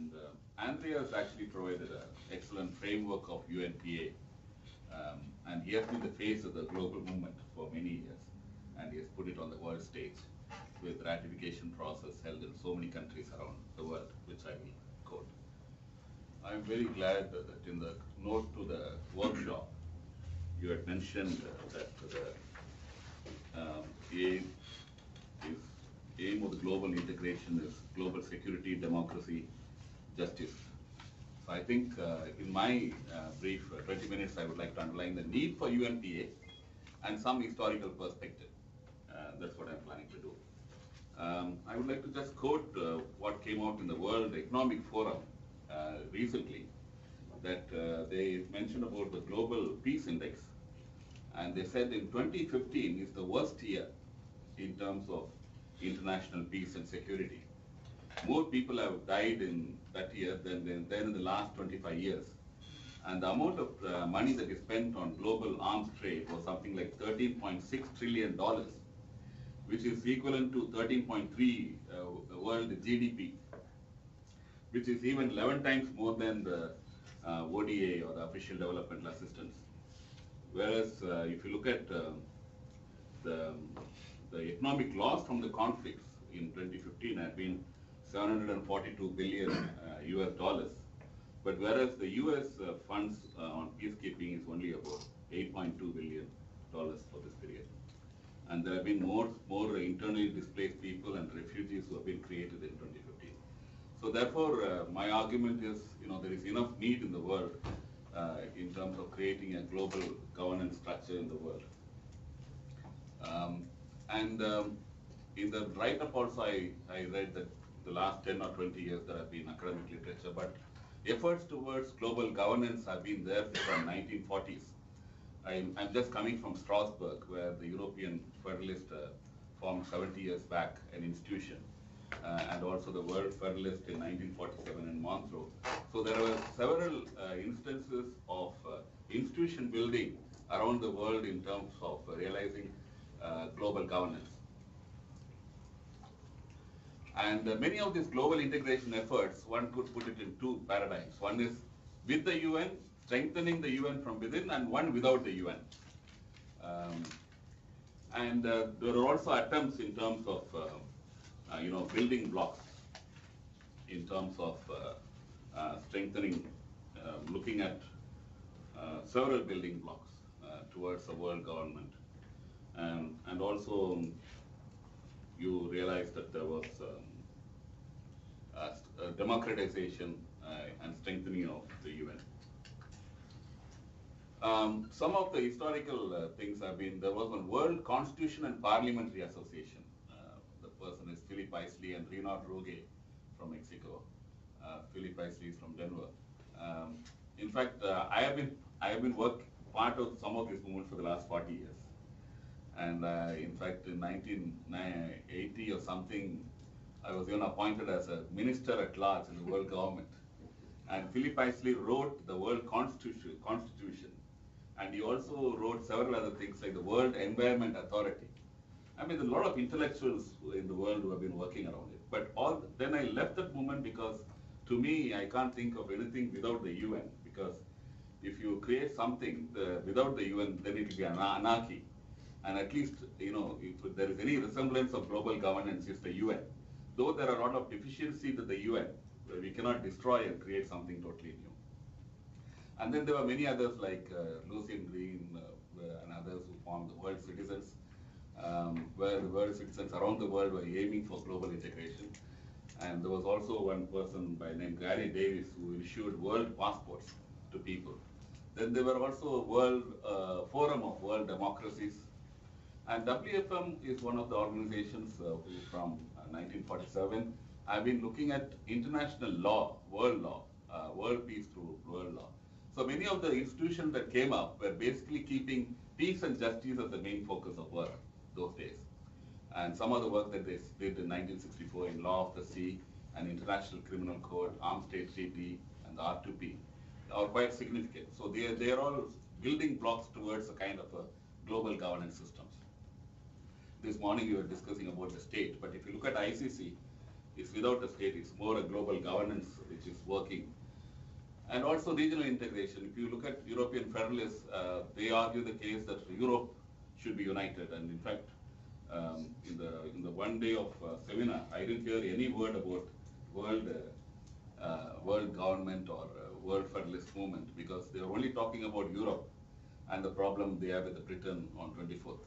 And Andrea has actually provided an excellent framework of UNPA. And he has been the face of the global movement for many years. And he has put it on the world stage with ratification process held in so many countries around the world, which I will quote. I'm very glad that in the note to the workshop, you had mentioned that the aim of the global integration is global security, democracy, justice. So I think in my brief 20 minutes, I would like to underline the need for UNPA and some historical perspective. That's what I'm planning to do. I would like to just quote what came out in the World Economic Forum recently, that they mentioned about the Global Peace Index, and they said in 2015 is the worst year in terms of international peace and security. More people have died in that year than in the last 25 years. And the amount of money that is spent on global arms trade was something like $13.6 trillion, which is equivalent to 13.3 world GDP, which is even 11 times more than the ODA or the official developmental assistance. Whereas if you look at the economic loss from the conflicts in 2015 had been 742 billion US dollars. But whereas the US funds on peacekeeping is only about $8.2 billion for this period. And there have been more internally displaced people and refugees who have been created in 2015. So therefore, my argument is, there is enough need in the world in terms of creating a global governance structure in the world. In the write-up also, I read that the last 10 or 20 years there have been academic literature, but efforts towards global governance have been there from 1940s. I'm just coming from Strasbourg, where the European Federalist formed 70 years back an institution, and also the World Federalist in 1947 in Montreux. So there were several instances of institution building around the world in terms of realizing global governance. And many of these global integration efforts, one could put it in two paradigms. One is with the UN, strengthening the UN from within, and one without the UN. There are also attempts in terms of, building blocks, in terms of strengthening, looking at several building blocks towards a world government. And also, you realize that there was a democratization and strengthening of the UN. Some of the historical things have been, there was one World Constitution and Parliamentary Association. The person is Philip Isley and Reynard Rouget from Mexico. Philip Isley is from Denver. In fact, I have been part of some of these movements for the last 40 years. And in fact, in 1980 or something, I was even appointed as a minister at large in the world government. And Philip Isley wrote the World Constitution. And he also wrote several other things like the World Environment Authority. I mean, there are a lot of intellectuals in the world who have been working around it. But then I left that movement because, to me, I can't think of anything without the UN. Because if you create something without the UN, then it will be anarchy. And at least, if there is any resemblance of global governance, it's the UN. Though there are a lot of deficiencies in the UN, where we cannot destroy and create something totally new. And then there were many others like Lucian Green and others who formed the World Citizens, where the world citizens around the world were aiming for global integration. And there was also one person by name Gary Davis who issued world passports to people. Then there were also a world forum of world democracies. And WFM is one of the organizations who from 1947 have been looking at international law, world peace through world law. So many of the institutions that came up were basically keeping peace and justice as the main focus of work those days. And some of the work that they did in 1964 in Law of the Sea and International Criminal Court, Armed State Treaty, and the R2P are quite significant. So they are all building blocks towards a kind of a global governance systems. This morning we were discussing about the state, but if you look at ICC, is without a state. It's more a global governance which is working. And also regional integration. If you look at European federalists, they argue the case that Europe should be united. And in fact, in the one day of seminar, I didn't hear any word about world government or world federalist movement, because they were only talking about Europe and the problem they have with Britain on 24th.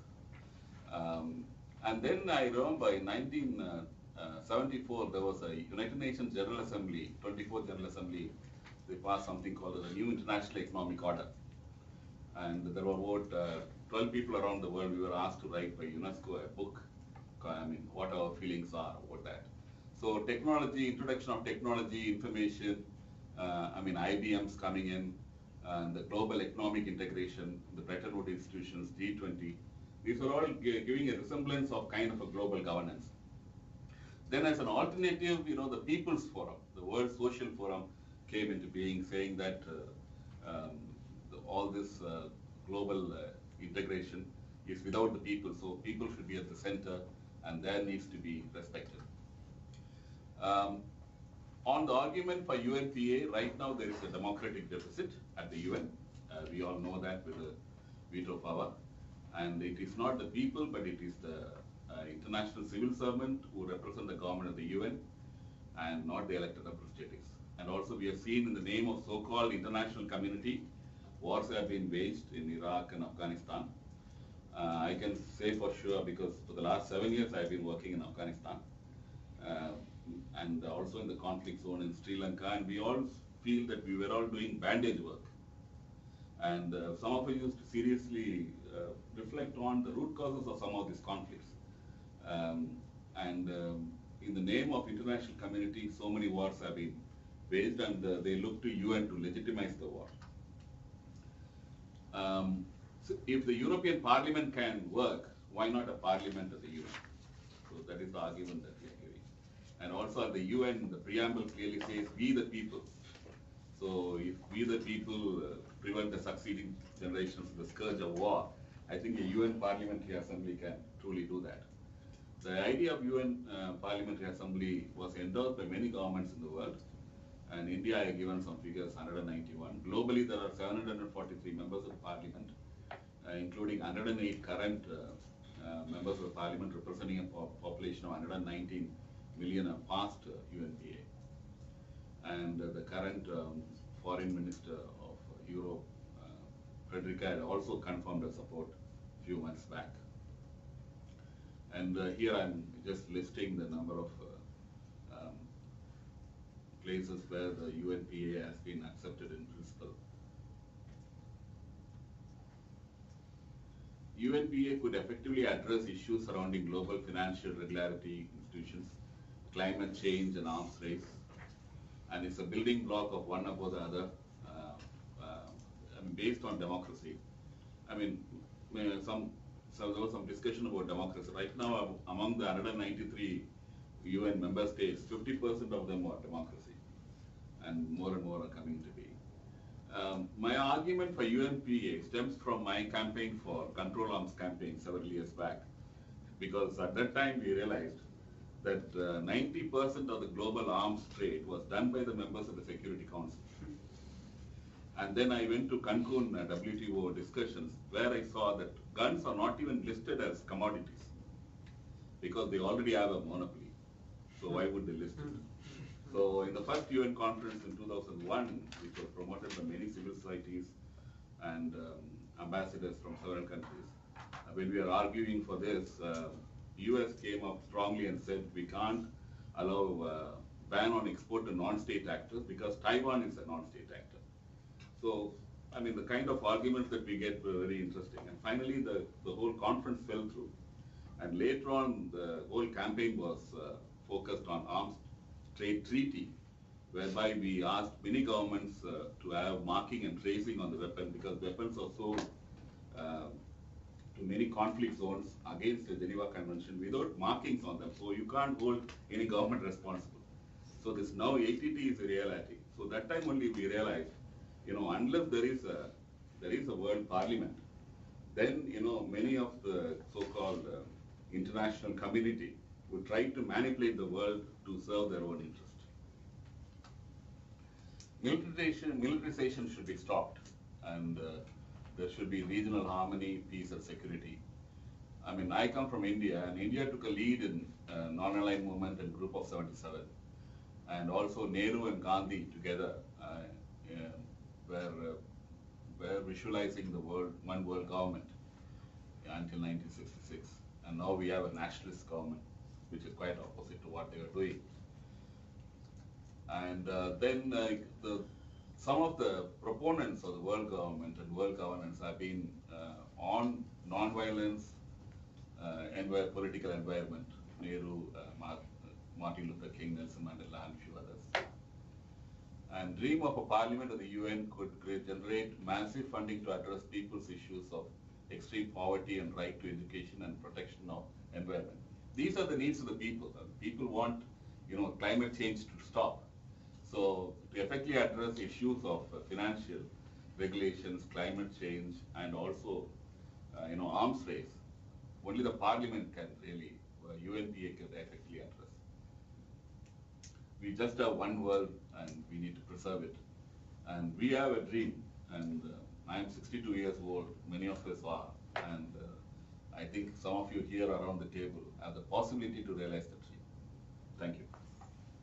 And then I remember in 1974, there was a United Nations General Assembly, 24th General Assembly. They passed something called the New International Economic Order. And there were about 12 people around the world. We were asked to write by UNESCO a book, what our feelings are about that. So technology, introduction of technology, information, IBM's coming in, and the global economic integration, the Bretton Woods institutions, G20, these are all giving a resemblance of kind of a global governance. Then as an alternative, the People's Forum, the World Social Forum came into being, saying that all this global integration is without the people, so people should be at the center and there needs to be respected. On the argument for UNPA, right now there is a democratic deficit at the UN. We all know that with the veto power. And it is not the people, but it is the international civil servant who represent the government of the UN and not the elected representatives. And also we have seen in the name of so-called international community, wars have been waged in Iraq and Afghanistan. I can say for sure because for the last 7 years I've been working in Afghanistan and also in the conflict zone in Sri Lanka, and we all feel that we were all doing bandage work. And some of us used to seriously reflect on the root causes of some of these conflicts. In the name of international community, so many wars have been waged, and they look to UN to legitimize the war. So if the European Parliament can work, why not a parliament of the UN? So that is the argument that we are giving. And also at the UN, the preamble clearly says, we the people. So if we the people prevent the succeeding generations of the scourge of war, I think a UN Parliamentary Assembly can truly do that. The idea of UN Parliamentary Assembly was endorsed by many governments in the world. And India, I have given some figures, 191. Globally, there are 743 members of parliament, including 108 current members of parliament, representing a population of 119 million of past UNPA. And the current foreign minister of Europe, Frederica, had also confirmed her support a few months back. And here I'm just listing the number of places where the UNPA has been accepted in principle. UNPA could effectively address issues surrounding global financial regularity institutions, climate change and arms race, and it's a building block of one above the other, based on democracy. There was some discussion about democracy. Right now, among the 193 UN member states, 50% of them are democracy, and more are coming to be. My argument for UNPA stems from my campaign for Control Arms campaign several years back, because at that time we realized that 90% of the global arms trade was done by the members of the Security Council. And then I went to Cancun WTO discussions where I saw that guns are not even listed as commodities because they already have a monopoly. So why would they list it? So in the first UN conference in 2001, which was promoted by many civil societies and ambassadors from several countries, when we are arguing for this, US came up strongly and said we can't allow ban on export to non-state actors because Taiwan is a non-state actor. So, the kind of arguments that we get were very interesting. And finally, the whole conference fell through. And later on, the whole campaign was focused on arms trade treaty, whereby we asked many governments to have marking and tracing on the weapon because weapons are sold to many conflict zones against the Geneva Convention without markings on them. So you can't hold any government responsible. So this now ATT is a reality. So that time only we realized, unless there is a world parliament, then, many of the so-called international community who try to manipulate the world to serve their own interest. Militarization should be stopped, and there should be regional harmony, peace, and security. I mean, I come from India, and India took a lead in non-aligned movement and Group of 77, and also Nehru and Gandhi together were visualizing the one world government until 1966, and now we have a nationalist government, which is quite opposite to what they are doing. And then some of the proponents of the world government and world governance have been on non-violence, political environment, Nehru, Martin Luther King, Nelson Mandela, and a few others. And dream of a parliament of the UN could generate massive funding to address people's issues of extreme poverty and right to education and protection of environment. These are the needs of the people. People want, climate change to stop. So to effectively address issues of financial regulations, climate change, and also, arms race, only the parliament can really, UNPA can effectively address. We just have one world and we need to preserve it. And we have a dream, and I am 62 years old, many of us are, and I think some of you here around the table have the possibility to realize that dream. Thank you.